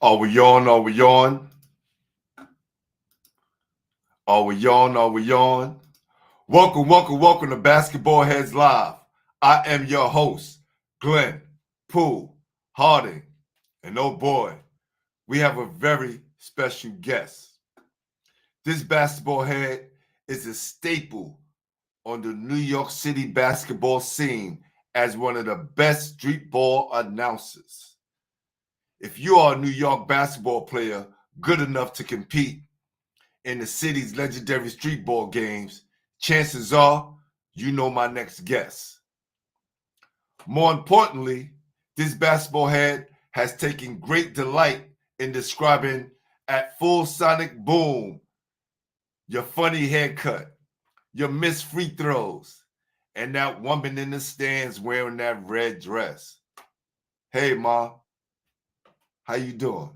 Are we on? Are we on? Are we on? Are we on? Welcome to Basketball Heads Live. I am your host, Glenn Poole Harding. And oh boy, we have a very special guest. This basketball head is a staple on the New York City basketball scene as one of the best street ball announcers. If you are a New York basketball player good enough to compete in the city's legendary street ball games, chances are you know my next guest. More importantly, this basketball head has taken great delight in describing at full sonic boom your funny haircut, your missed free throws, and that woman in the stands wearing that red dress. Hey, Ma. How you doing?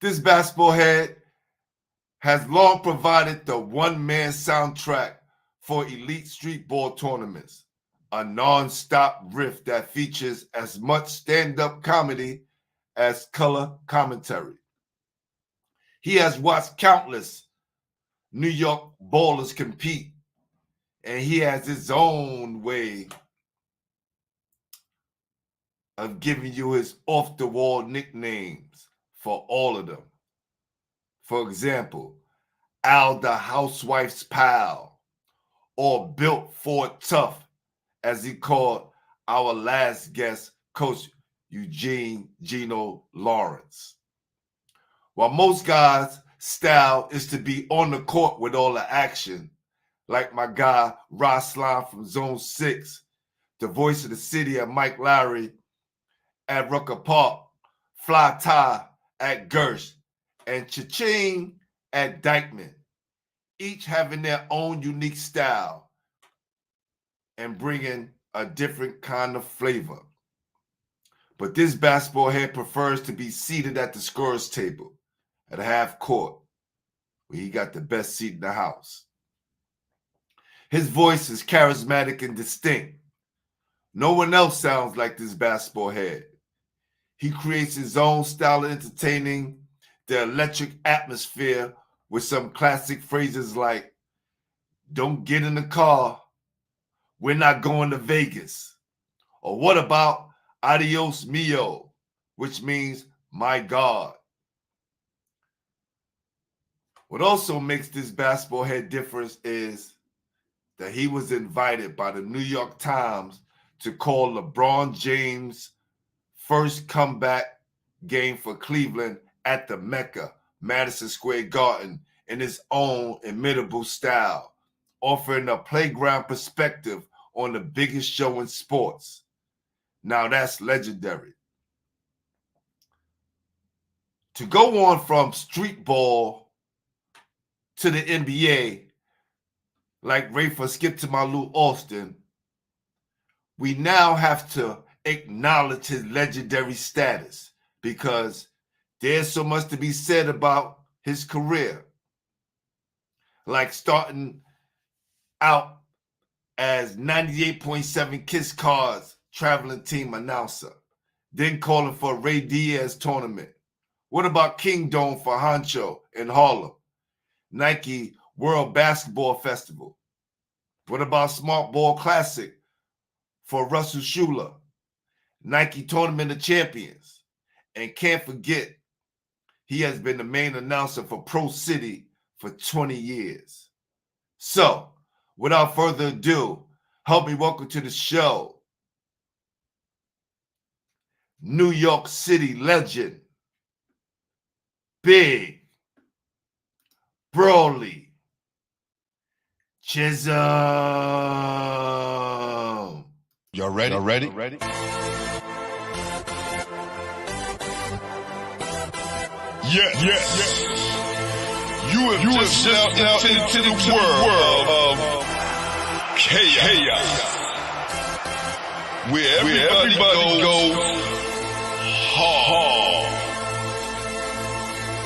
This basketball head has long provided the one-man soundtrack for elite street ball tournaments, a non-stop riff that features as much stand-up comedy as color commentary. He has watched countless New York ballers compete, and he has his own way of giving you his off-the-wall nicknames for all of them. For example, Al the Housewife's Pal, or Built Ford Tough, as he called our last guest, Coach Eugene Gino Lawrence. While most guys' style is to be on the court with all the action, like my guy Ross Slime from Zone 6, the voice of the city at Mike Lowry at Rucker Park, Fly Ty at Gersh, and Cha-Ching at Dykeman, each having their own unique style and bringing a different kind of flavor. But this basketball head prefers to be seated at the scorer's table at a half court, where he got the best seat in the house. His voice is charismatic and distinct. No one else sounds like this basketball head. He creates his own style of entertaining the electric atmosphere with some classic phrases like, "Don't get in the car, we're not going to Vegas." Or what about "Adios mio," which means "my God." What also makes this basketball head different is that he was invited by the New York Times to call LeBron James' first comeback game for Cleveland at the Mecca, Madison Square Garden, in his own imitable style, offering a playground perspective on the biggest show in sports. Now that's legendary. To go on from street ball to the NBA, like Rafa Skip to my Lou Austin, we now have to acknowledge his legendary status because there's so much to be said about his career. Like starting out as 98.7 Kiss Cards traveling team announcer, then calling for a Ray Diaz tournament. What about King Dome for Honcho in Harlem? Nike World Basketball Festival. What about Smart Ball Classic for Russell Schuler? Nike Tournament of Champions. And can't forget, he has been the main announcer for Pro City for 20 years. So, without further ado, help me welcome to the show, New York City legend, Big Brawley Chisholm. Y'all ready? Yes. You have just stepped into the world of chaos. Where everybody goes hard.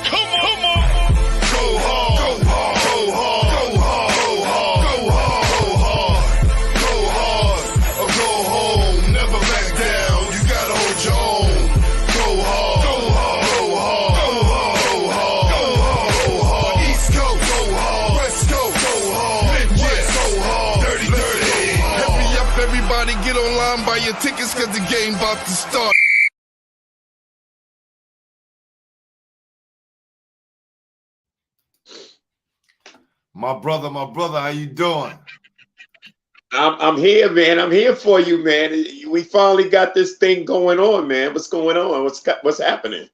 Come on. Go hard. Go hard. Go hard. Go hard. Go hard. Or go home. Never back down. You gotta hold your own. Go hard. Everybody get online, buy your tickets, cause the game about to start. My brother, how you doing? I'm here, man. I'm here for you, man. We finally got this thing going on, man. What's going on? What's happening?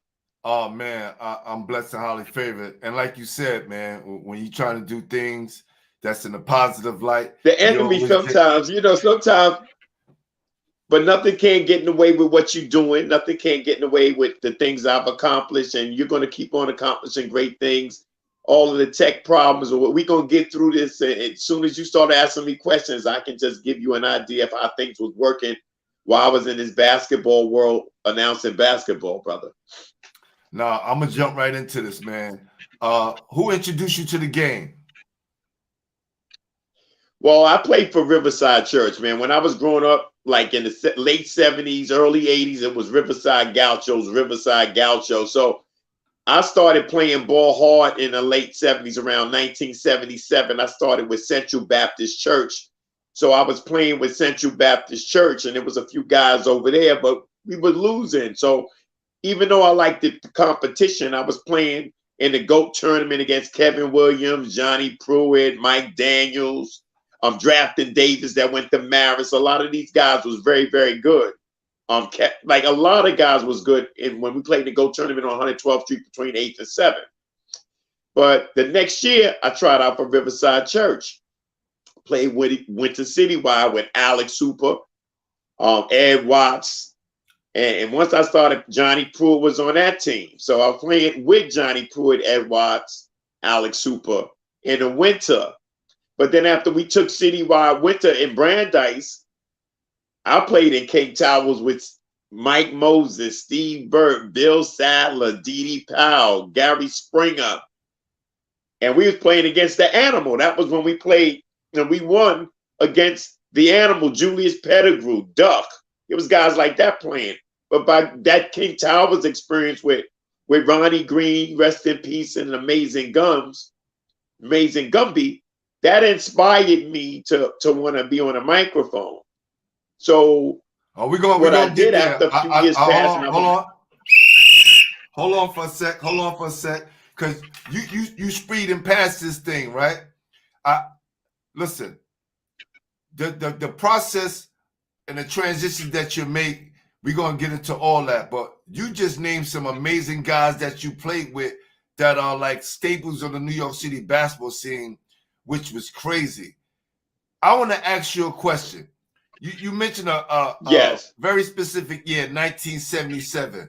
Oh man, I'm blessed and highly favored. And like you said, man, when you're trying to do things that's in a positive light, The enemy sometimes, but nothing can get in the way with what you're doing. Nothing can get in the way with the things I've accomplished, and you're going to keep on accomplishing great things. All of the tech problems, or we're going to get through this. And as soon as you start asking me questions, I can just give you an idea of how things was working while I was in this basketball world announcing basketball, brother. Now, I'm going to jump right into this, man. Who introduced you to the game? Well, I played for Riverside Church, man. When I was growing up, like in the late 70s, early 80s, it was Riverside Gaucho. So I started playing ball hard in the late 70s, around 1977. I started with Central Baptist Church. So I was playing with Central Baptist Church, and there was a few guys over there, but we were losing. So even though I liked the competition, I was playing in the GOAT tournament against Kevin Williams, Johnny Pruitt, Mike Daniels, Drafton Davis that went to Maris. A lot of these guys was very, very good. Like a lot of guys was good when we played the GOAT tournament on 112th Street between 8th and 7th. But the next year, I tried out for Riverside Church. Went to Citywide with Alex Hooper, Ed Watts. And once I started, Johnny Pruitt was on that team. So I was playing with Johnny Pruitt, Ed Watts, Alex Hooper in the winter. But then after we took Citywide winter in Brandeis, I played in Cape Towers with Mike Moses, Steve Burt, Bill Sadler, Dee Powell, Gary Springer. And we was playing against the Animal. That was when we played, and we won against the Animal, Julius Pettigrew, Duck. It was guys like that playing. But by that Cape Towers experience with Ronnie Green, rest in peace, and Amazing Gumby, that inspired me to want to be on a microphone. So we're gonna get there. After a few years passing, Hold on for a sec, because you speeding past this thing, right? Listen, the process and the transition that you make, we're gonna get into all that. But you just named some amazing guys that you played with that are like staples of the New York City basketball scene, which was crazy. I want to ask you a question. You mentioned a very specific year, 1977.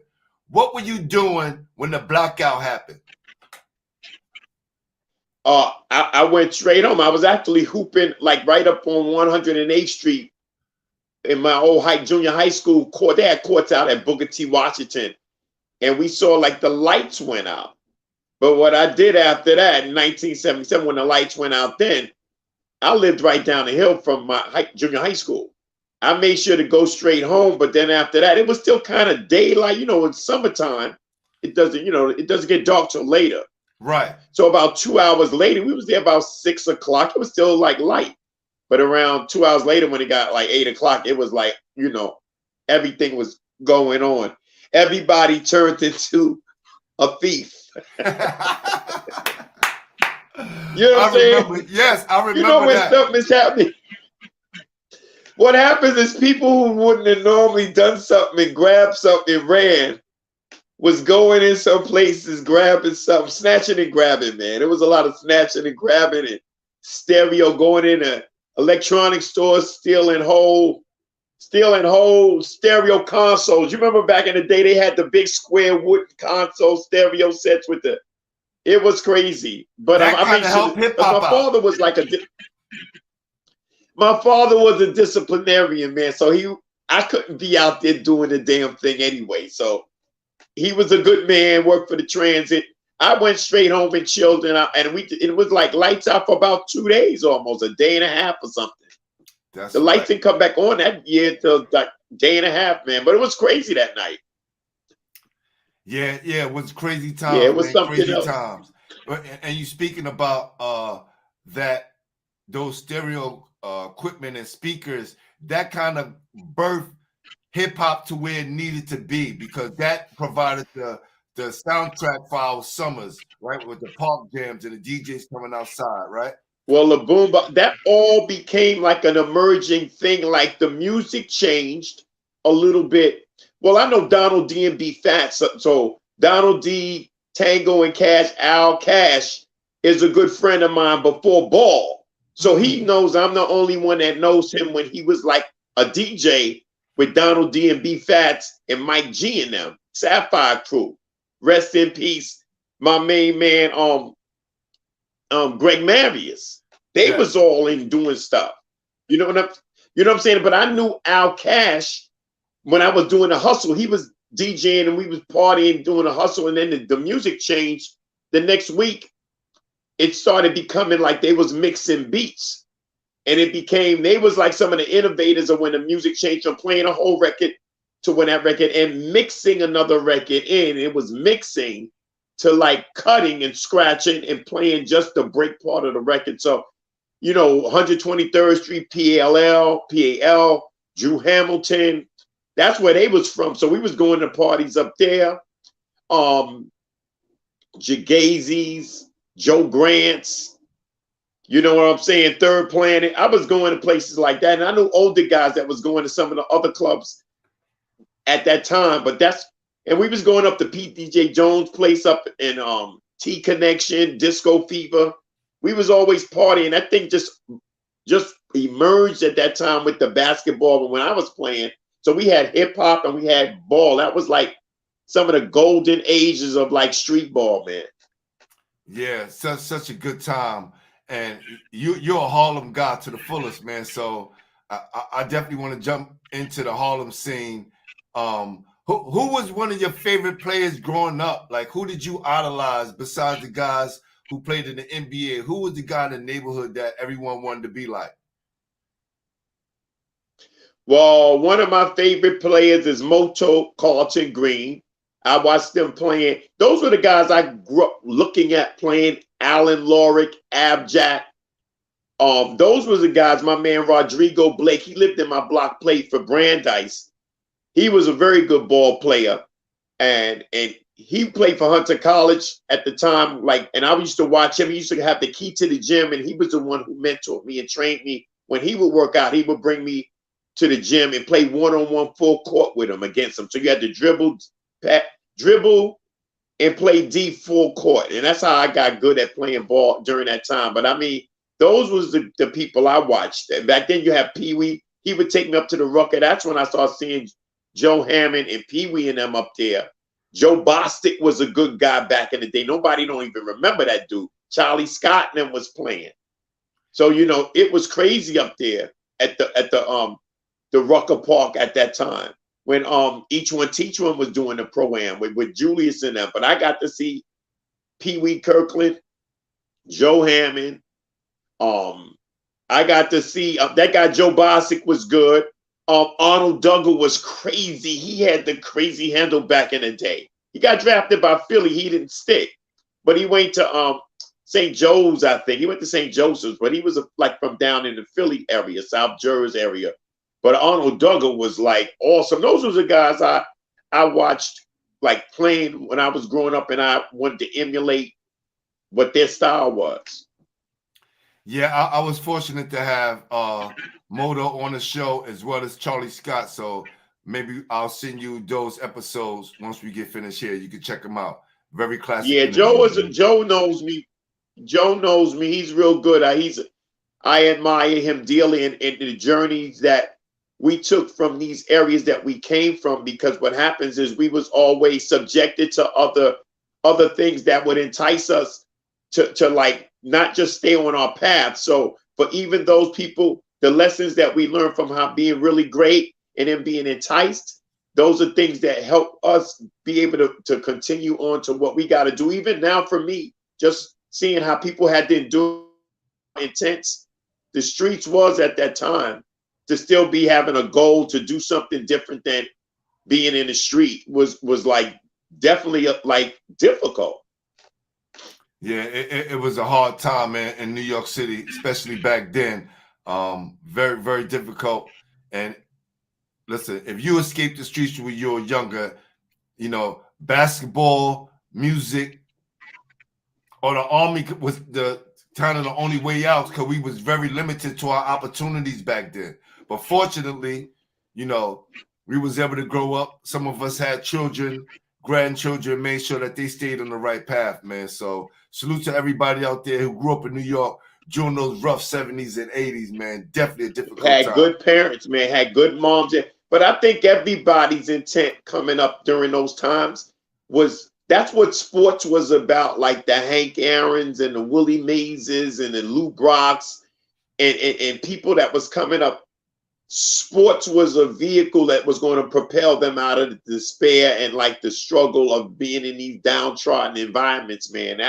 What were you doing when the blackout happened? I went straight home. I was actually hooping like right up on 108th Street in my old junior high school court. They had courts out at Booker T. Washington. And we saw like the lights went out. But what I did after that in 1977, when the lights went out then, I lived right down the hill from my junior high school. I made sure to go straight home, but then after that, it was still kind of daylight. You know, in summertime, it doesn't get dark till later. Right. So about 2 hours later, we was there about 6 o'clock. It was still like light. But around 2 hours later, when it got like 8 o'clock, it was like, everything was going on. Everybody turned into a thief. You know what I'm saying? Yes, I remember. You know when that. stuff is happening. What happens is people who wouldn't have normally done something and grabbed something and ran was going in some places, grabbing something, snatching and grabbing, man. There was a lot of snatching and grabbing and stereo, going in a electronic stores, stealing whole stereo consoles. You remember back in the day, they had the big square wood console stereo sets with it was crazy. But I made sure, my father was like my father was a disciplinarian, man. So I couldn't be out there doing the damn thing anyway. So he was a good man, worked for the transit. I went straight home and chilled, and it was like lights out for about 2 days, almost a day and a half or something. The lights didn't come back on that year till like day and a half, man. But it was crazy that night. Yeah, it was crazy times. Yeah, it was man, something crazy else. times. And you speaking about that those stereo equipment and speakers, that kind of birthed hip hop to where it needed to be, because that provided the soundtrack for our summers, right? With the park jams and the DJs coming outside, right? Well, the boom, that all became like an emerging thing. Like the music changed a little bit. Well, I know Donald D and B Fat. So Donald D, Tango and Cash, Al Cash is a good friend of mine before Ball. So he knows I'm the only one that knows him when he was like a DJ with Donald D and B Fats and Mike G and them, Sapphire Crew. Rest in peace, my main man, Greg Marius. They was all in doing stuff. You know what I'm saying? But I knew Al Cash when I was doing the hustle. He was DJing and we was partying, doing the hustle, and then the music changed. The next week, it started becoming like they was mixing beats. And it became, they was like some of the innovators of when the music changed from playing a whole record to when that record and mixing another record in. It was mixing to like cutting and scratching and playing just the break part of the record. So, 123rd Street, PAL, Drew Hamilton, that's where they was from. So we was going to parties up there. Jagazy's, Joe Grant's, you know what I'm saying? Third Planet. I was going to places like that. And I knew older guys that was going to some of the other clubs at that time. And we was going up to Pete DJ Jones' place up in T Connection, Disco Fever. We was always partying. That thing just emerged at that time with the basketball when I was playing. So we had hip hop and we had ball. That was like some of the golden ages of like street ball, man. Yeah, such a good time. And you're a Harlem guy to the fullest, man. So I definitely want to jump into the Harlem scene. Who was one of your favorite players growing up? Like, who did you idolize besides the guys who played in the NBA? Who was the guy in the neighborhood that everyone wanted to be like? Well, one of my favorite players is Moto Carlton Green. I watched them playing. Those were the guys I grew up looking at playing. Alan Lorick, Abjack. Those were the guys. My man Rodrigo Blake, he lived in my block, played for Brandeis. He was a very good ball player. And he played for Hunter College at the time. And I used to watch him. He used to have the key to the gym, and he was the one who mentored me and trained me. When he would work out, he would bring me to the gym and play one-on-one full court with him against him. So you had to dribble and play D full court. And that's how I got good at playing ball during that time. But I mean, those was the people I watched. Back then you have Pee Wee. He would take me up to the Rucker. That's when I started seeing Joe Hammond and Pee Wee and them up there. Joe Bostic was a good guy back in the day. Nobody don't even remember that dude. Charlie Scott and them was playing. So, it was crazy up there at the Rucker Park at that time, when Each One Teach One was doing the pro-am with Julius and them. But I got to see Pee Wee Kirkland, Joe Hammond. I got to see that guy Joe Bostic was good. Arnold Duggar was crazy. He had the crazy handle back in the day. He got drafted by Philly. He didn't stick, but he went to St. Joe's, I think. He went to St. Joseph's, but he was like from down in the Philly area, South Jersey area. But Arnold Duggar was like awesome. Those were the guys I watched like playing when I was growing up, and I wanted to emulate what their style was. Yeah, I was fortunate to have Moto on the show as well as Charlie Scott. So maybe I'll send you those episodes once we get finished here. You can check them out. Very classic. Yeah, Joe knows me. Joe knows me. He's real good. I admire him dearly in the journeys that we took from these areas that we came from, because what happens is we was always subjected to other things that would entice us to like not just stay on our path. So for even those people, the lessons that we learned from how being really great and then being enticed, those are things that help us be able to continue on to what we got to do. Even now for me, just seeing how people had to endure intense the streets was at that time, to still be having a goal to do something different than being in the street was like definitely like difficult. Yeah, it was a hard time, man, in New York City, especially back then. Very, very difficult. And listen, if you escaped the streets when you were younger, you know, basketball, music, or the army was the kind of the only way out because we was very limited to our opportunities back then. But fortunately, you know, we was able to grow up. Some of us had children, grandchildren, made sure that they stayed on the right path, man. So salute to everybody out there who grew up in New York during those rough 70s and 80s, man. Definitely a difficult Had time. good parents, man, had good moms. But I think everybody's intent coming up during those times was that's what sports was about, like the Hank Aarons and the Willie Mazes and the Lou Brocks and people that was coming up. Sports was a vehicle that was going to propel them out of the despair and like the struggle of being in these downtrodden environments, man.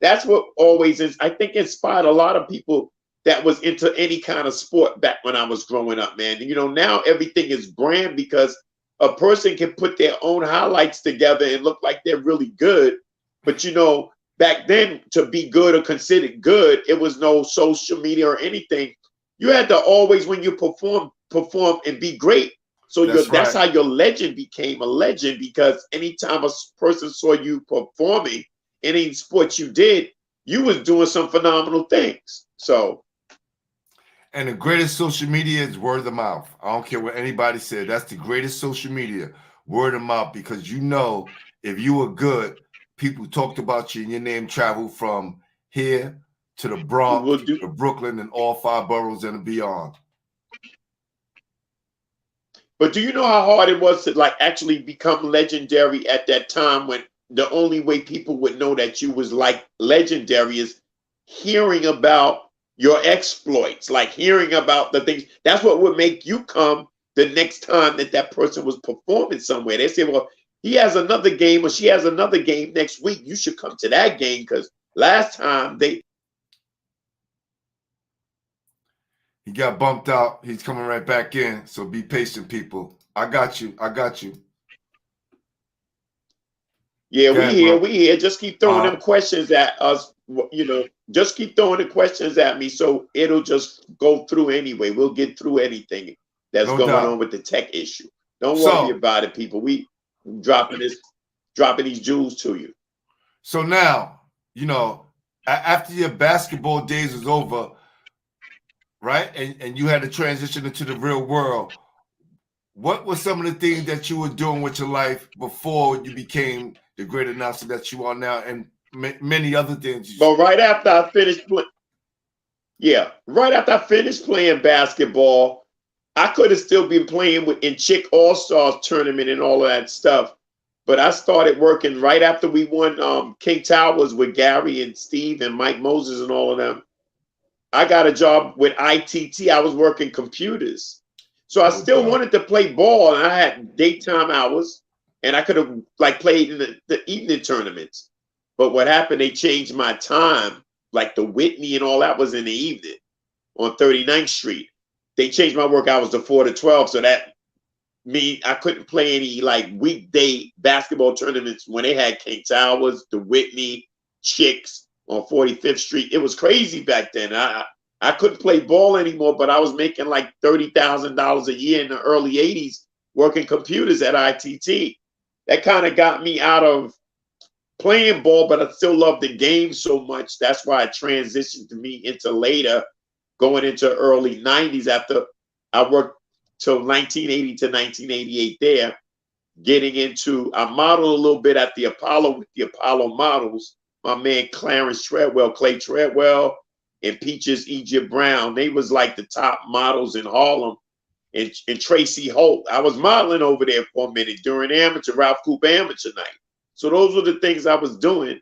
That's what always is, I think, inspired a lot of people that was into any kind of sport back when I was growing up, man. You know, now everything is brand because a person can put their own highlights together and look like they're really good. But, you know, back then to be good or considered good, it was no social media or anything. You had to always, when you perform and be great. So that's how your legend became a legend, because anytime a person saw you performing in any sport you did, you was doing some phenomenal things. So. And the greatest social media is word of mouth. I don't care what anybody said. That's the greatest social media, word of mouth, because you know if you were good, people talked about you and your name traveled from here to the Bronx, to Brooklyn, and all 5 boroughs and beyond. But do you know how hard it was to like actually become legendary at that time, when the only way people would know that you was like legendary is hearing about your exploits, like hearing about the things. That's what would make you come the next time that person was performing somewhere. They say, well, he has another game or she has another game next week. You should come to that game because last time he got bumped out. He's coming right back in. So be patient, people. I got you. Yeah, we here. Just keep throwing them questions at us. You know, just keep throwing the questions at me, so it'll just go through anyway. We'll get through anything that's going on with the tech issue. Don't worry about it, people. We dropping these jewels to you. So now, you know, after your basketball days is over, right, and you had to transition into the real world, what were some of the things that you were doing with your life before you became the great announcer that you are now, and many other things? But right after I finished playing basketball, I could have still been playing in Chick All-Stars tournament and all of that stuff. But I started working right after we won King Towers with Gary and Steve and Mike Moses and all of them. I got a job with ITT. I was working computers. So I still wanted to play ball, and I had daytime hours, and I could have like played in the evening tournaments. But what happened, they changed my time. Like the Whitney and all that was in the evening on 39th Street. They changed my work hours to 4 to 12. So that means I couldn't play any like weekday basketball tournaments when they had King Towers, the Whitney, Chicks on 45th Street. It was crazy back then. I couldn't play ball anymore, but I was making like $30,000 a year in the early 80s working computers at ITT. That kind of got me out of playing ball, but I still loved the game so much. That's why I transitioned me into later, going into early 90s after I worked till 1980 to 1988 there, getting into, I modeled a little bit at the Apollo with the Apollo models. My man Clarence Treadwell, Clay Treadwell, and Peaches Egypt Brown. They was like the top models in Harlem. And Tracy Holt. I was modeling over there for a minute during Ralph Cooper Amateur Night. So those were the things I was doing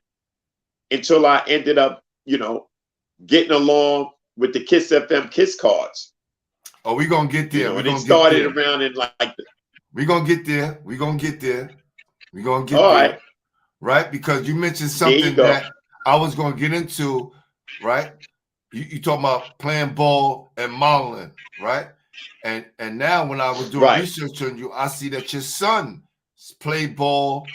until I ended up, you know, getting along with the Kiss FM Kiss cards. Oh, we're going to get there. You know, and it started around in like we're going to get there. We're going to get there. We're going to get all there. Right. Right? Because you mentioned something that I was going to get into, right? You talking about playing ball and modeling, right? And now when I was doing research on you, I see that your son played ball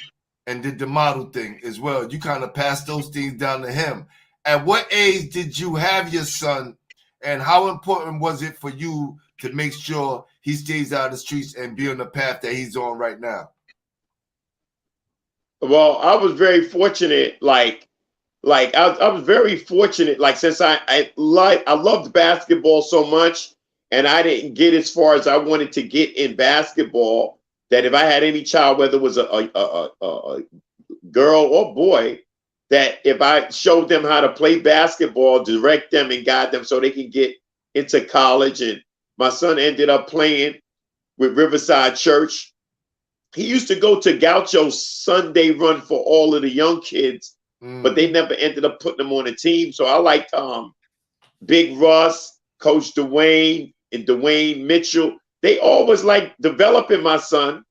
and did the model thing as well. You kind of passed those things down to him. At what age did you have your son, and how important was it for you to make sure he stays out of the streets and be on the path that he's on right now? Well, I was very fortunate. I was very fortunate. Like, since I loved basketball so much, and I didn't get as far as I wanted to get in basketball, that if I had any child, whether it was a girl or boy, that if I showed them how to play basketball, direct them and guide them so they can get into college. And my son ended up playing with Riverside Church. He used to go to Gaucho's Sunday run for all of the young kids, but they never ended up putting them on a team. So I liked Big Russ, Coach Dwayne, and Dwayne Mitchell. They always liked developing my son,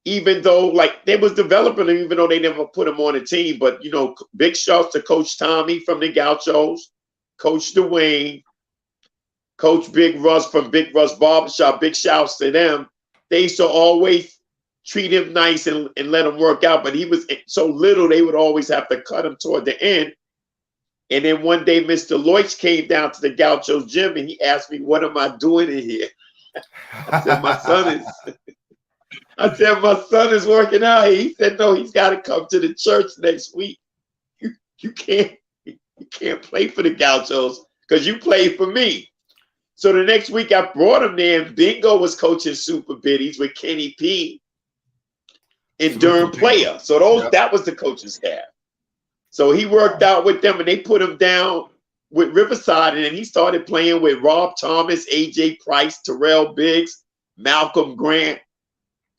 even though they was developing him, even though they never put him on a team. But, you know, big shouts to Coach Tommy from the Gauchos, Coach Dwayne, Coach Big Russ from Big Russ Barbershop. Big shouts to them. They used to always treat him nice and let him work out. But he was so little, they would always have to cut him toward the end. And then one day, Mr. Leutsch came down to the Gauchos gym and he asked me, "What am I doing in here?" I said, my son is working out. He said, "No, he's got to come to the church next week. You can't play for the Gauchos because you played for me." So the next week I brought him there, and Bingo was coaching Super Biddies with Kenny P and Durham Player. So that was the coaching staff. So he worked out with them, and they put him down with Riverside, and then he started playing with Rob Thomas, AJ Price, Terrell Biggs, Malcolm Grant,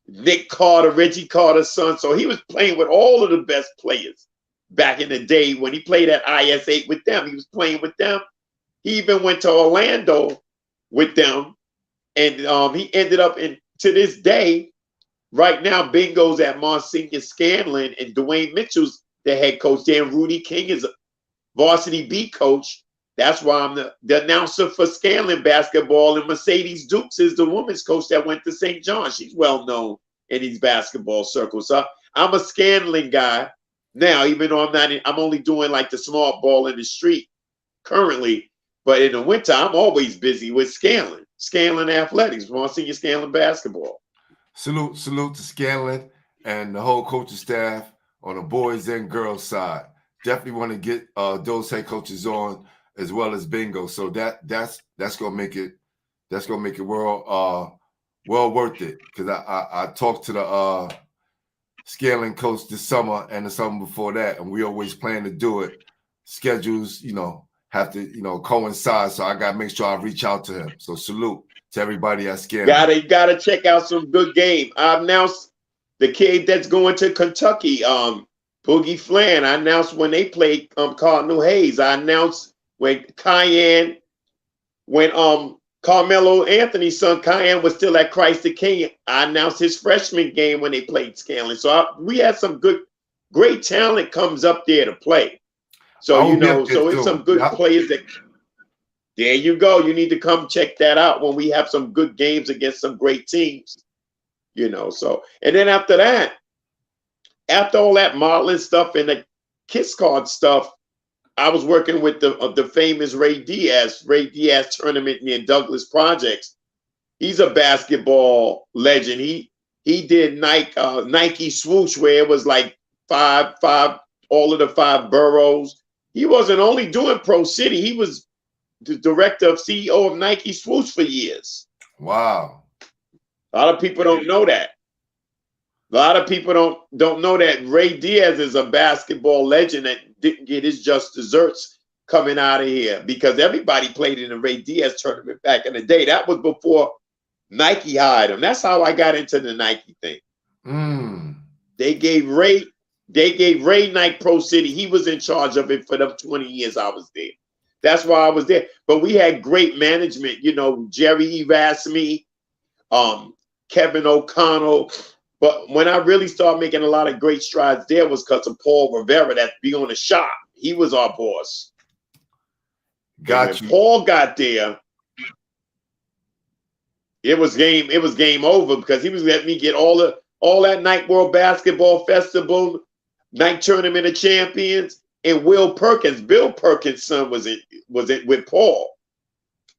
Nick Carter, Reggie Carter's son. So he was playing with all of the best players back in the day when he played at IS8 with them. He was playing with them. He even went to Orlando with them, and he ended up to this day, right now, Bingo's at Monsignor Scanlon, and Dwayne Mitchell's the head coach there, and Rudy King is a varsity B coach. That's why I'm the announcer for Scanlon basketball, and Mercedes Dukes is the women's coach that went to St. John. She's well known in these basketball circles. So I'm a Scanlon guy now, even though I'm only doing like the small ball in the street currently. But in the winter, I'm always busy with Scanlon Athletics, Monsignor Scanlon basketball. Salute to Scanlon and the whole coaching staff on the boys and girls side. Definitely want to get those head coaches on, as well as Bingo. So that's gonna make it well worth it. Because I talked to the Scanlon coach this summer and the summer before that, and we always plan to do it. Schedules, have to coincide. So I gotta make sure I reach out to him. So salute to everybody at Scanlon. Gotta check out some good game. I announced the kid that's going to Kentucky, Boogie Flan. I announced when they played Cardinal Hayes. I announced when Carmelo Anthony's son Cayenne was still at Christ the King. I announced his freshman game when they played Scanlon. So we had some great talent comes up there to play. So it's some good players that. There you go. You need to come check that out when we have some good games against some great teams. So, and then after all that modeling stuff and the Kiss Card stuff, I was working with the famous Ray Diaz tournament near Douglas Projects. He's a basketball legend. He did Nike swoosh where it was like five, all of the 5 boroughs. He wasn't only doing Pro City. He was the director of CEO of Nike swoosh for years. Wow. A lot of people don't know that. A lot of people don't know that Ray Diaz is a basketball legend that didn't get his just desserts coming out of here, because everybody played in the Ray Diaz tournament back in the day. That was before Nike hired him. That's how I got into the Nike thing. They gave Ray Nike Pro City. He was in charge of it for the 20 years I was there. That's why I was there. But we had great management, Jerry Erasmi, Kevin O'Connell. But when I really started making a lot of great strides there was because of Paul Rivera, that be on the shop. He was our boss. Got you. Paul got there. It was game over, because he was letting me get all the all that night World Basketball Festival, night Tournament of Champions, and Will Perkins, Bill Perkins' son was in with Paul.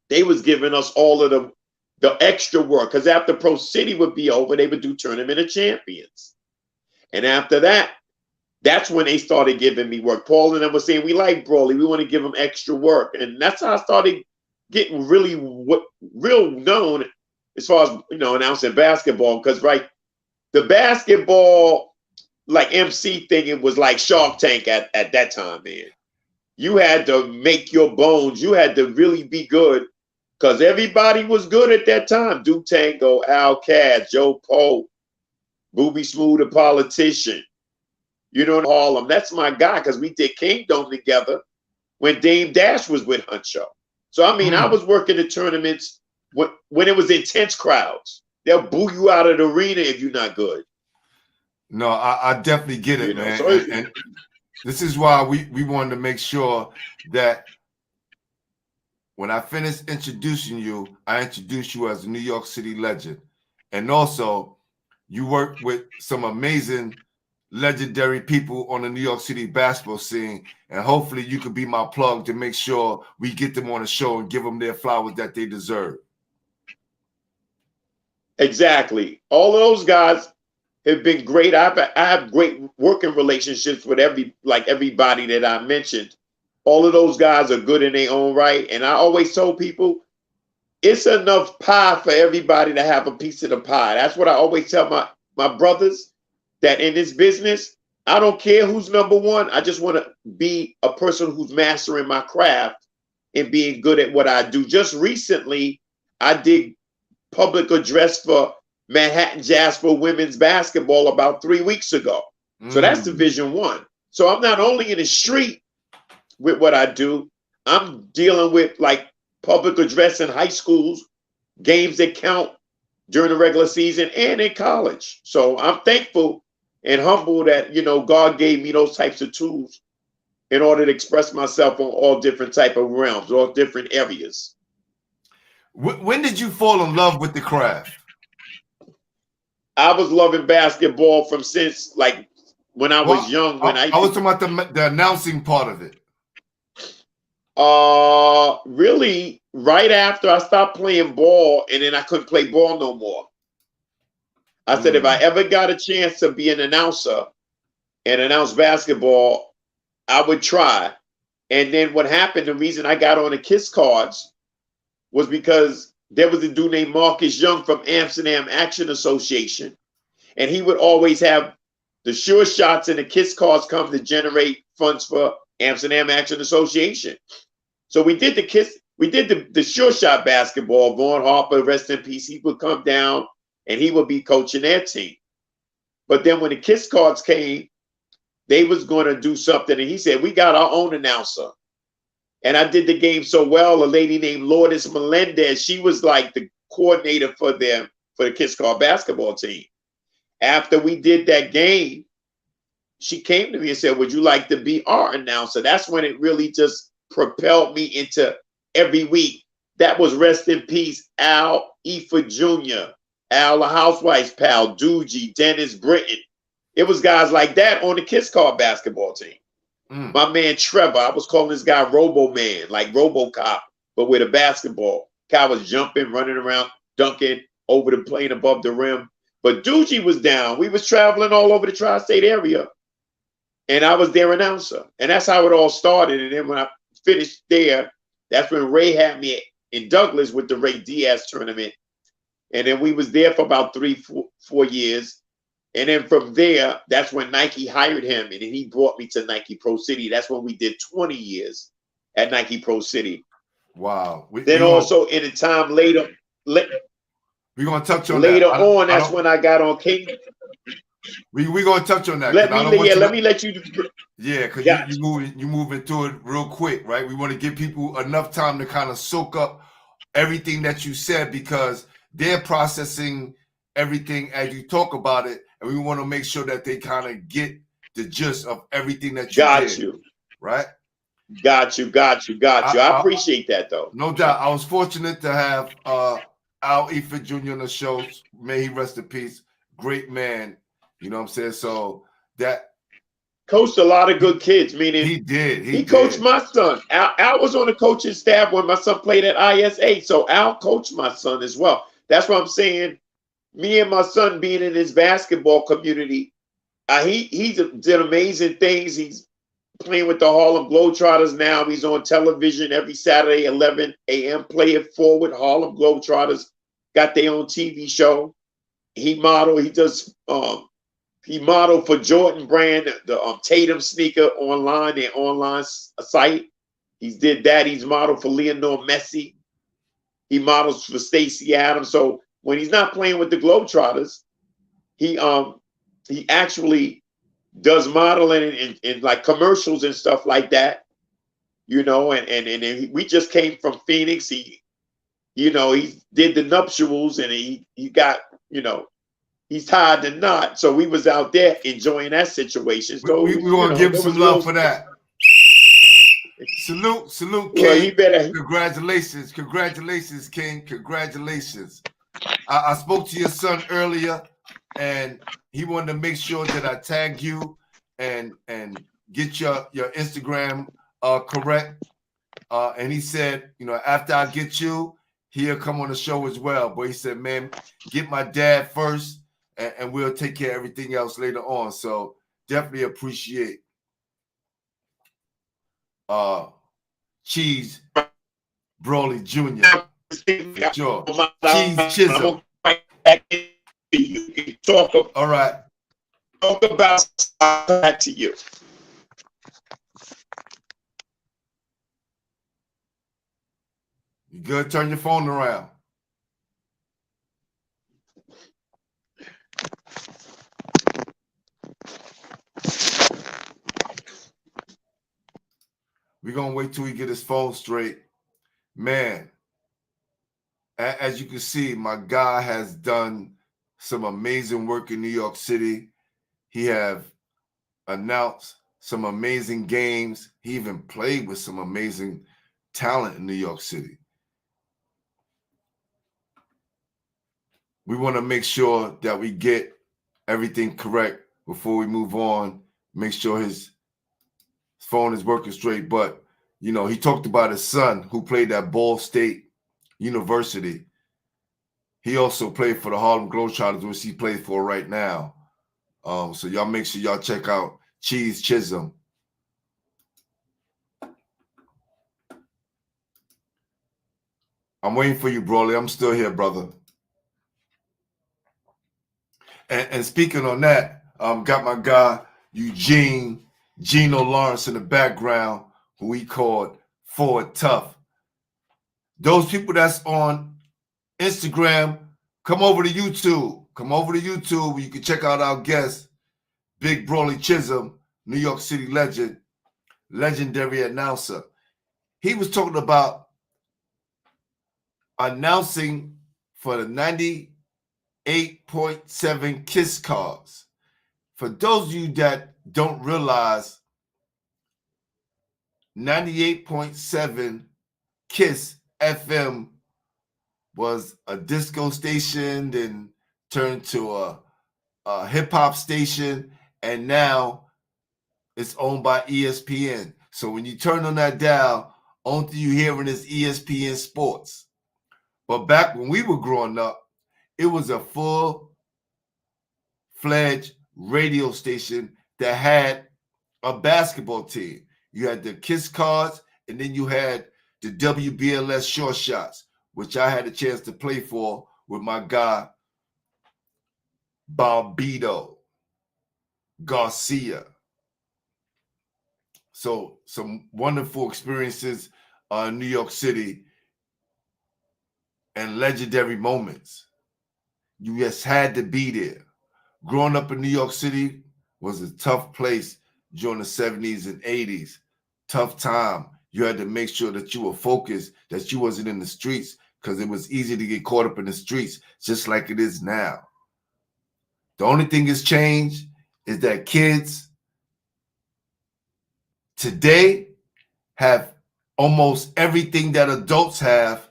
They was giving us all of the extra work, because after Pro City would be over, they would do Tournament of Champions. And after that, that's when they started giving me work. Paul and them was saying, we like Brawley, we want to give him extra work. And that's how I started getting really real known as far as, announcing basketball. Because, right, the basketball, like MC thing, it was like Shark Tank at that time, man. You had to make your bones. You had to really be good, because everybody was good at that time. Duke Tango, Al Cass, Joe Poe, Booby Smooth, the Politician. Harlem. That's my guy, because we did Kingdom together when Dame Dash was with Huncho. So, I mean, I was working the tournaments when it was intense crowds. They'll boo you out of the arena if you're not good. No, I definitely get it, man. So and this is why we wanted to make sure that when I finish introducing you, I introduce you as a New York City legend. And also, you work with some amazing, legendary people on the New York City basketball scene, and hopefully you could be my plug to make sure we get them on the show and give them their flowers that they deserve. Exactly. All of those guys have been great. I have great working relationships with everybody that I mentioned. All of those guys are good in their own right. And I always told people, it's enough pie for everybody to have a piece of the pie. That's what I always tell my brothers, that in this business, I don't care who's number one. I just want to be a person who's mastering my craft and being good at what I do. Just recently, I did public address for Manhattan Jasper women's basketball about 3 weeks ago. So that's Division I. So I'm not only in the street with what I do, I'm dealing with like public address in high schools, games that count during the regular season and in college. So I'm thankful and humble that, God gave me those types of tools in order to express myself on all different type of realms, all different areas. When did you fall in love with the craft? I was loving basketball from since like when I was young. When I was talking about the announcing part of it. Really right after I stopped playing ball, and then I couldn't play ball no more. I said, if I ever got a chance to be an announcer and announce basketball, I would try. And then what happened, the reason I got on the KISS cards was because there was a dude named Marcus Young from Amsterdam Action Association. And he would always have the sure shots and the KISS cards come to generate funds for Amsterdam Action Association. So we did the sure shot basketball. Vaughn Harper, rest in peace, he would come down and he would be coaching their team. But then when the KISS cards came, they was going to do something. And he said, we got our own announcer. And I did the game so well, a lady named Lourdes Melendez, she was like the coordinator for the KISS card basketball team. After we did that game, she came to me and said, would you like to be our announcer? That's when it really just propelled me into every week. That was rest in peace, Al Efa Jr., Al the Housewife's pal, Doogie, Dennis Britton. It was guys like that on the KISS card basketball team. My man Trevor, I was calling this guy Robo Man, like RoboCop, but with a basketball. Guy was jumping, running around, dunking over the plane above the rim. But Doogie was down. We was traveling all over the tri-state area. And I was their announcer. And that's how it all started. And then when I finished there, that's when Ray had me in Douglas with the Ray Diaz tournament. And then we was there for about 4 years. And then from there, that's when Nike hired him. And then he brought me to Nike Pro City. That's when we did 20 years at Nike Pro City. Wow. Then also in the time later, we're going to touch on later that. on, that's when I got on King. We're going to touch on that. Let me let you. Yeah, because you moving through it real quick, right? We want to give people enough time to kind of soak up everything that you said, because they're processing everything as you talk about it, and we want to make sure that they kind of get the gist of everything that you did. Right? Got you. I appreciate that, though. No doubt. I was fortunate to have Al Efa Jr. on the show. May he rest in peace. great man. You know what I'm saying? So that coached a lot of good kids, meaning he did. he coached my son. Al was on the coaching staff when my son played at ISA. So Al coached my son as well. That's what I'm saying. Me and my son being in his basketball community, he did amazing things. He's playing with the Harlem Globetrotters now. He's on television every Saturday, 11 a.m. Play It Forward. Harlem Globetrotters got their own TV show. He modeled for Jordan Brand, the Tatum sneaker online, their online site. He did that. He's modeled for Lionel Messi. He models for Stacey Adams. So when he's not playing with the Globetrotters, he actually does modeling in like commercials and stuff like that, you know. And we just came from Phoenix. He did the nuptials, and he got, he's tied the knot. So we was out there enjoying that situation. So we want to give him some love for that. Salute, King. Well, you better. Congratulations, King. Congratulations. I spoke to your son earlier, and he wanted to make sure that I tag you and get your Instagram correct. And he said, after I get you, he'll come on the show as well. But he said, man, get my dad first, and we'll take care of everything else later on. So definitely appreciate Cheese Brawley Jr. Sure. Cheese Chisholm. You can talk about, all right. Talk about that to you. You good? Turn your phone around. We're going to wait till he get his phone straight. Man, as you can see, my guy has done some amazing work in New York City. He have announced some amazing games. He even played with some amazing talent in New York City. We want to make sure that we get everything correct before we move on. Make sure his phone is working straight. But, he talked about his son who played at Ball State University. He also played for the Harlem Globetrotters, which he plays for right now. So y'all make sure y'all check out Cheese Chisholm. I'm waiting for you, Brawley. I'm still here, brother. And speaking on that, got my guy Gino Lawrence in the background, who he called Forward Tough. Those people that's on Instagram, come over to YouTube. Come over to YouTube where you can check out our guest, Big Brawley Chisholm, New York City legend, legendary announcer. He was talking about announcing for the 98.7 KISS cars. For those of you that don't realize, 98.7 KISS FM was a disco station, then turned to a hip-hop station, and now it's owned by ESPN. So when you turn on that dial, only thing you hearing is ESPN Sports. But back when we were growing up, it was a full-fledged radio station that had a basketball team. You had the KISS cards, and then you had the WBLS short shots, which I had a chance to play for with my guy, Bobbito Garcia. So some wonderful experiences in New York City and legendary moments. You just had to be there. Growing up in New York City was a tough place during the 70s and 80s. Tough time. You had to make sure that you were focused, that you wasn't in the streets, because it was easy to get caught up in the streets, just like it is now. The only thing that's changed is that kids today have almost everything that adults have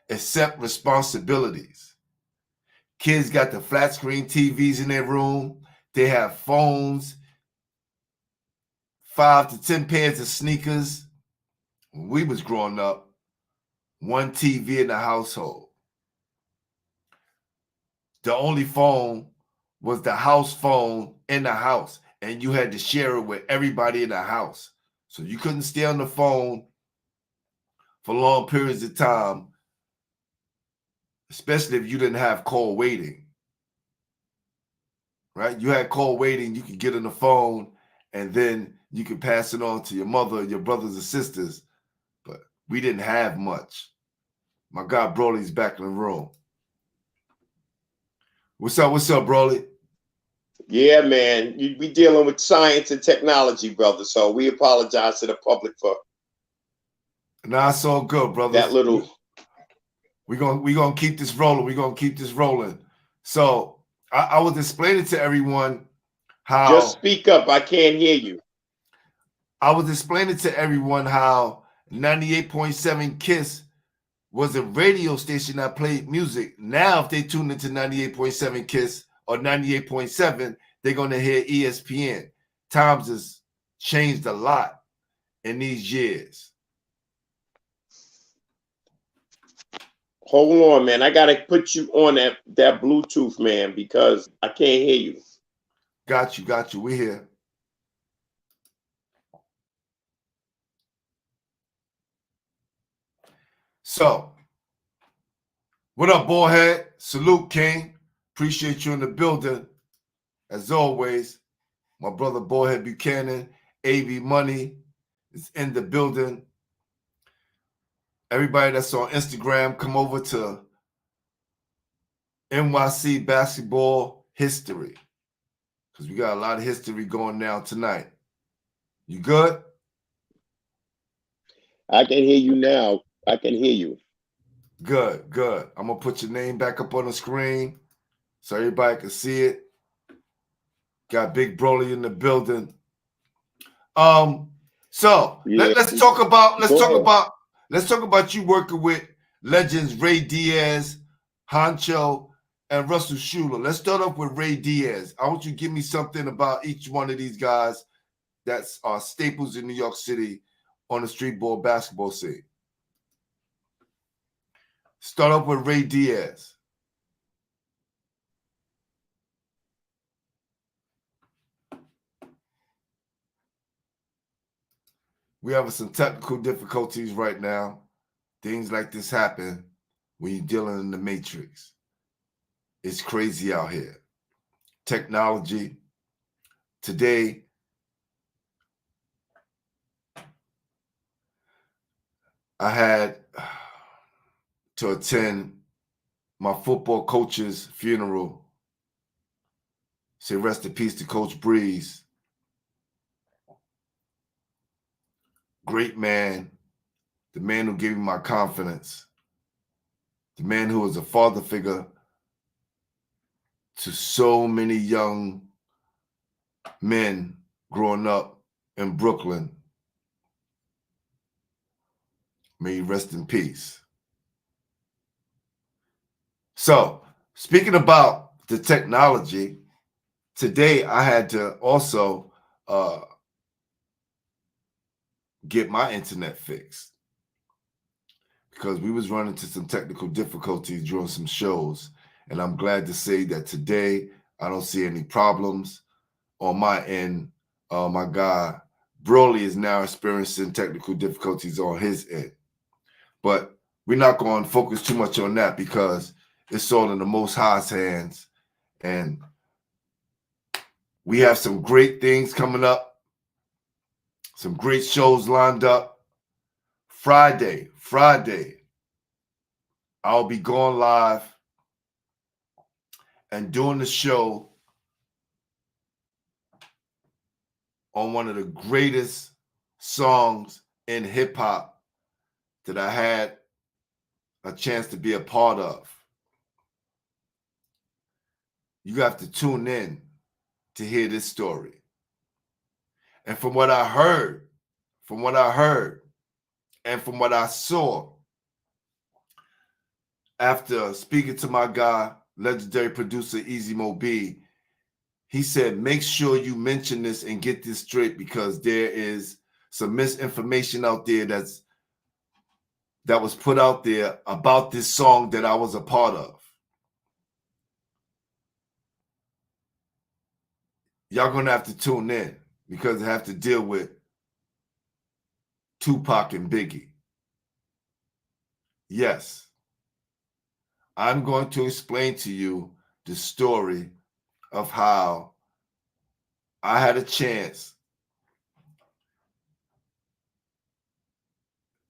except responsibilities. Kids got the flat screen TVs in their room. They have phones, 5 to 10 pairs of sneakers. When we was growing up, one TV in the household. The only phone was the house phone in the house, and you had to share it with everybody in the house. So you couldn't stay on the phone for long periods of time, especially if you didn't have call waiting. Right? You had call waiting, you could get on the phone, and then you could pass it on to your mother, your brothers and sisters. But we didn't have much. My guy Brawley's back in the room. What's up, Brawley? Yeah, man. We dealing with science and technology, brother. So we apologize to the public for Nah, it's all good, brother. that little. We're gonna keep this rolling. We're gonna keep this rolling. So I was explaining to everyone how. Just speak up. I can't hear you. I was explaining to everyone how 98.7 KISS was a radio station that played music. Now, if they tune into 98.7 KISS or 98.7, they're going to hear ESPN. Times has changed a lot in these years. Hold on, man. I got to put you on that Bluetooth, man, because I can't hear you. Got you. We're here. So, what up, Bullhead? Salute, King. Appreciate you in the building. As always, my brother Bullhead Buchanan, AV Money is in the building. Everybody that's on Instagram, come over to NYC Basketball History, because we got a lot of history going down tonight. You good? I can hear you now. I can hear you. Good. I'm going to put your name back up on the screen so everybody can see it. Got Big Brawley in the building. So Yeah. let's talk about you working with legends Ray Diaz, Honcho, and Russell Schuler. Let's start off with Ray Diaz. I want you to give me something about each one of these guys that's staples in New York City on the street ball basketball scene. Start off with Ray Diaz. We're having some technical difficulties right now. Things like this happen when you're dealing in the matrix. It's crazy out here. Technology. Today, I had to attend my football coach's funeral. Say rest in peace to Coach Breeze. Great man, the man who gave me my confidence, the man who was a father figure to so many young men growing up in Brooklyn. May he rest in peace. So, speaking about the technology, today I had to also get my internet fixed because we was running into some technical difficulties during some shows, and I'm glad to say that today I don't see any problems on my end. My guy Brawley is now experiencing technical difficulties on his end, but we're not going to focus too much on that because it's all in the Most High's hands, and we have some great things coming up. Some great shows lined up. Friday, I'll be going live and doing the show on one of the greatest songs in hip hop that I had a chance to be a part of. You have to tune in to hear this story. And from what I heard, and from what I saw after speaking to my guy, legendary producer Easy Mo B, he said, make sure you mention this and get this straight because there is some misinformation out there that was put out there about this song that I was a part of. Y'all gonna have to tune in because I have to deal with Tupac and Biggie. Yes, I'm going to explain to you the story of how I had a chance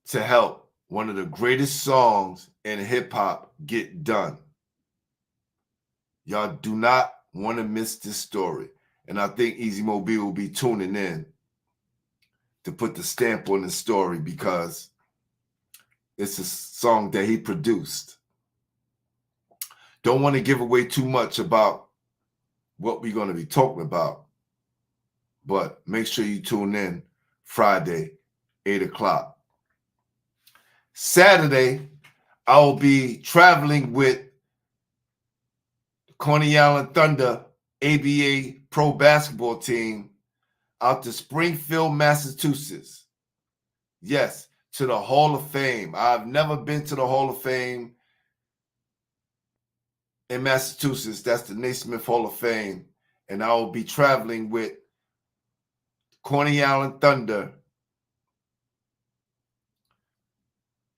to help one of the greatest songs in hip-hop get done. Y'all do not want to miss this story. And I think Easy Mo B will be tuning in to put the stamp on the story because it's a song that he produced. Don't want to give away too much about what we're going to be talking about, but make sure you tune in Friday, 8 o'clock. Saturday, I will be traveling with the Coney Island Thunder ABA pro basketball team out to Springfield, Massachusetts. Yes, to the Hall of Fame. I've never been to the Hall of Fame in Massachusetts. That's the Naismith Hall of Fame. And I will be traveling with Coney Island Thunder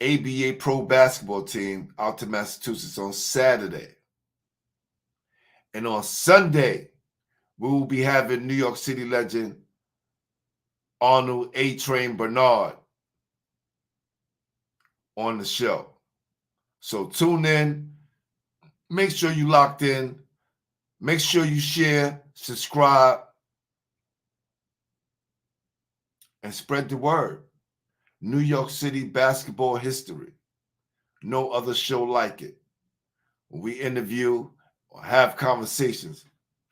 ABA pro basketball team out to Massachusetts on Saturday. And on Sunday, we will be having New York City legend Arnold A-Train Bernard on the show. So tune in. Make sure you locked in. Make sure you share, subscribe, and spread the word. New York City basketball history. No other show like it. When we interview or have conversations,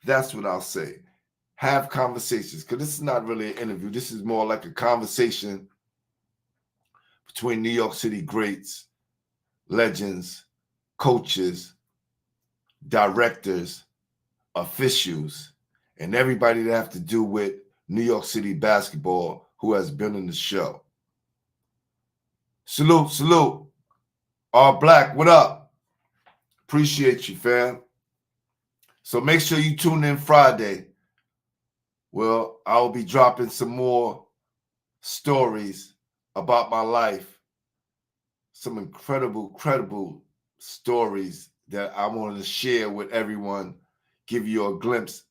that's what I'll say. Have conversations, because this is not really an interview. This is more like a conversation between New York City greats, legends, coaches, directors, officials, and everybody that have to do with New York City basketball who has been in the show. Salute, salute. All Black, what up? Appreciate you, fam. So make sure you tune in Friday. Well, I'll be dropping some more stories about my life. Some incredible stories that I want to share with everyone. Give you a glimpse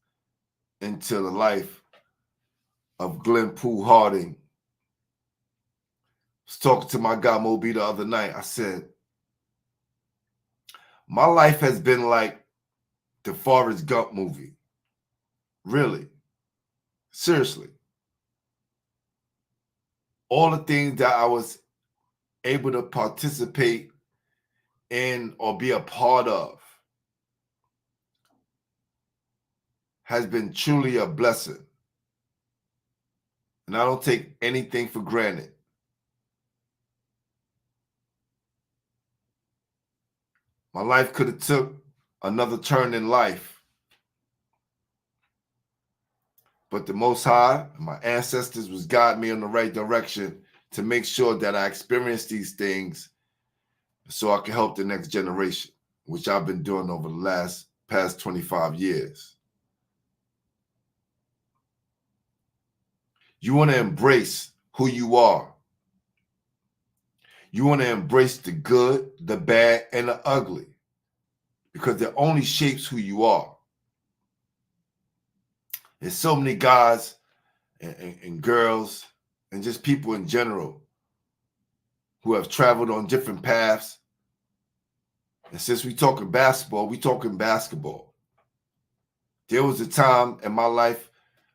into the life of Glenn Poole Harding. I was talking to my guy Moby the other night. I said, my life has been like the Forrest Gump movie. Really. Seriously. All the things that I was able to participate in or be a part of has been truly a blessing. And I don't take anything for granted. My life could have took another turn in life. But the Most High, my ancestors was guiding me in the right direction to make sure that I experience these things so I can help the next generation, which I've been doing over the past 25 years. You want to embrace who you are. You want to embrace the good, the bad, and the ugly, because it only shapes who you are. There's so many guys and girls and just people in general who have traveled on different paths. And since we talking basketball, we talking basketball. There was a time in my life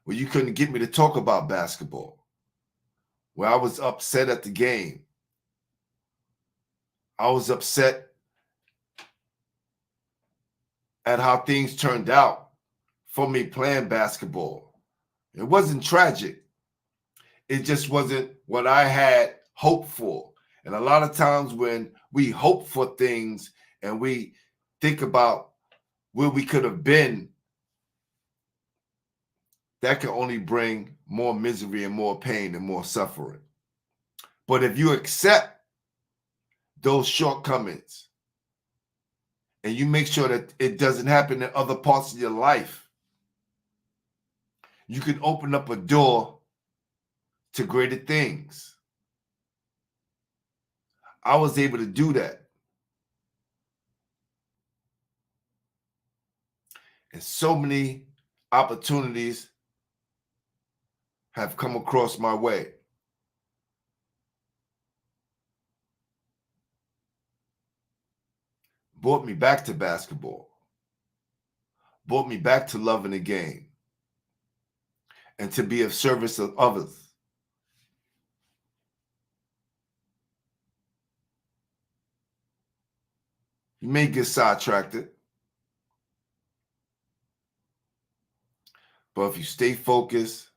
where you couldn't get me to talk about basketball, where I was upset at the game. I was upset at how things turned out for me playing basketball. It wasn't tragic. It just wasn't what I had hoped for. And a lot of times when we hope for things and we think about where we could have been, that can only bring more misery and more pain and more suffering. But if you accept those shortcomings and you make sure that it doesn't happen in other parts of your life, you can open up a door to greater things. I was able to do that. And so many opportunities have come across my way. Brought me back to basketball. Brought me back to loving the game and to be of service of others. You may get sidetracked, but if you stay focused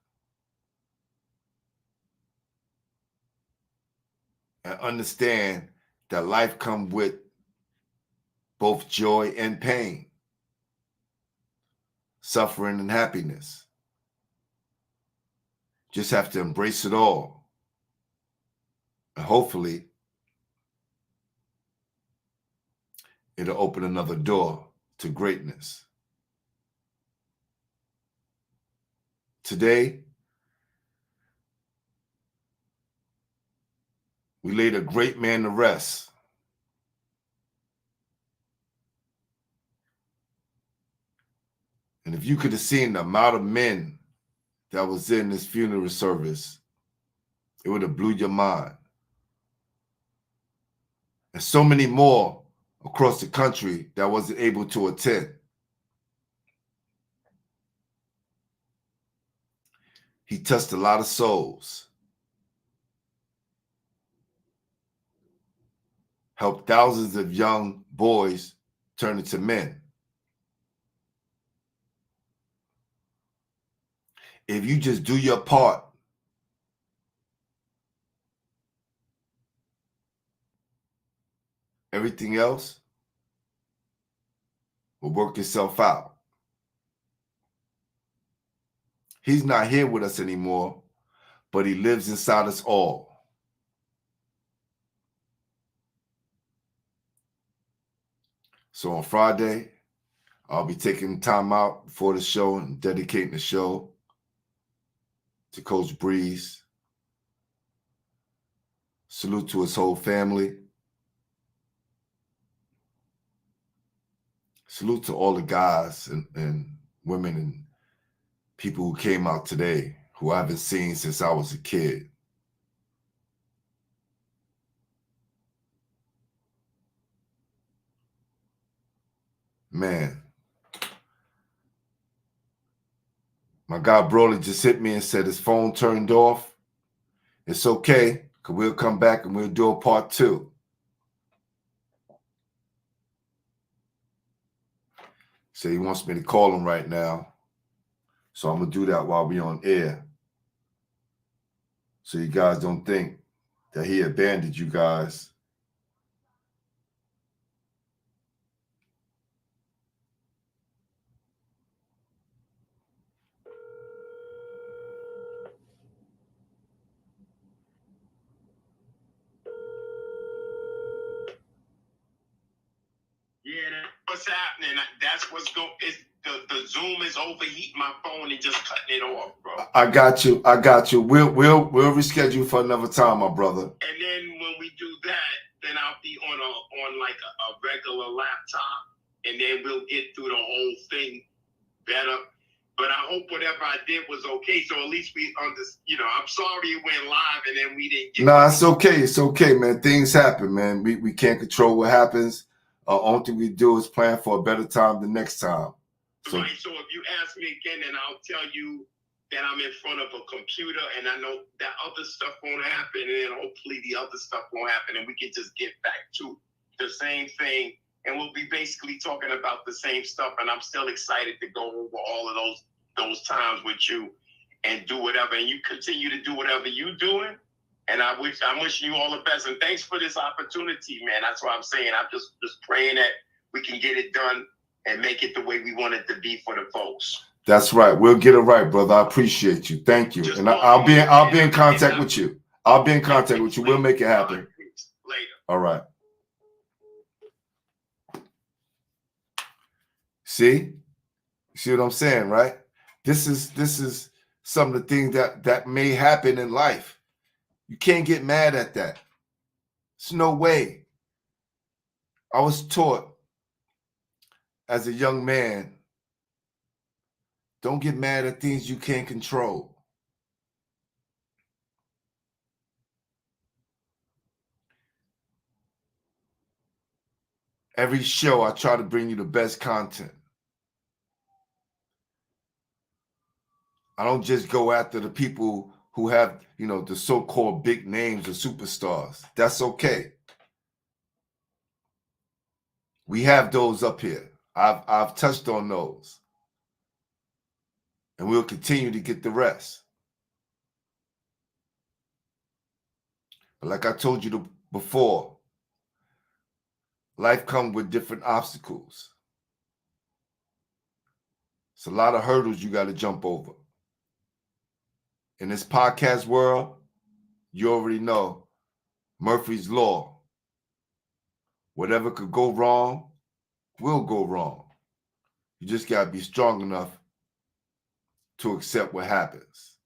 and understand that life comes with both joy and pain, suffering and happiness, just have to embrace it all. And hopefully, it'll open another door to greatness. Today, we laid a great man to rest. And if you could have seen the amount of men that was in this funeral service, it would have blew your mind. And so many more across the country that wasn't able to attend. He touched a lot of souls. Helped thousands of young boys turn into men. If you just do your part, everything else will work itself out. He's not here with us anymore, but he lives inside us all. So on Friday, I'll be taking time out before the show and dedicating the show to Coach Breeze. Salute to his whole family. Salute to all the guys and women and people who came out today who I haven't seen since I was a kid. Man, my guy Brawley just hit me and said his phone turned off. It's okay, because we'll come back and we'll do a part 2. So he wants me to call him right now. So I'm going to do that while we're on air. So you guys don't think that he abandoned you guys. Yeah, what's happening? That's what's going. The Zoom is overheating my phone and just cutting it off, bro. I got you. We'll reschedule for another time, my brother. And then when we do that, then I'll be on like a regular laptop, and then we'll get through the whole thing better. But I hope whatever I did was okay. So at least we understand. I'm sorry it went live and then we didn't get. Nah, it's okay. It's okay, man. Things happen, man. We can't control what happens. Only thing we do is plan for a better time the next time. So if you ask me again, then I'll tell you that I'm in front of a computer and I know that other stuff won't happen, and then hopefully the other stuff won't happen, and we can just get back to the same thing, and we'll be basically talking about the same stuff. And I'm still excited to go over all of those times with you and do whatever, and you continue to do whatever you're doing. And I'm wishing you all the best, and thanks for this opportunity, man. That's what I'm saying. I'm just praying that we can get it done and make it the way we want it to be for the folks. That's right. We'll get it right, brother. I appreciate you. Thank you. And I'll be in contact with you. I'll be in contact with you. We'll make it happen. Later. All right. See what I'm saying, right? This is some of the things that may happen in life. You can't get mad at that. There's no way. I was taught as a young man, don't get mad at things you can't control. Every show, I try to bring you the best content. I don't just go after the people who have, the so-called big names or superstars. That's okay. We have those up here. I've touched on those. And we'll continue to get the rest. But like I told you before, life comes with different obstacles. It's a lot of hurdles you got to jump over. In this podcast world, you already know Murphy's Law. Whatever could go wrong will go wrong. You just got to be strong enough to accept what happens.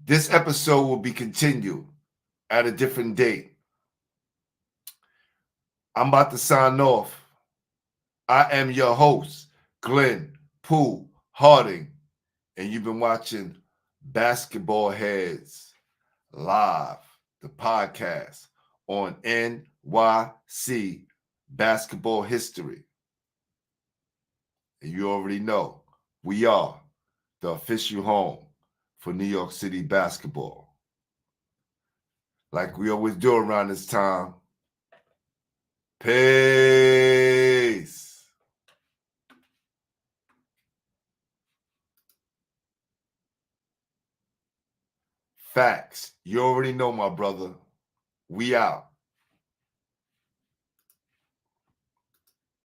This episode will be continued at a different date. I'm about to sign off. I am your host, Glenn Pooh Harding, and you've been watching Basketball Heads Live, the podcast on NYC Basketball History. And you already know, we are the official home for New York City basketball. Like we always do around this time. Peace. Facts. You already know, my brother. We out.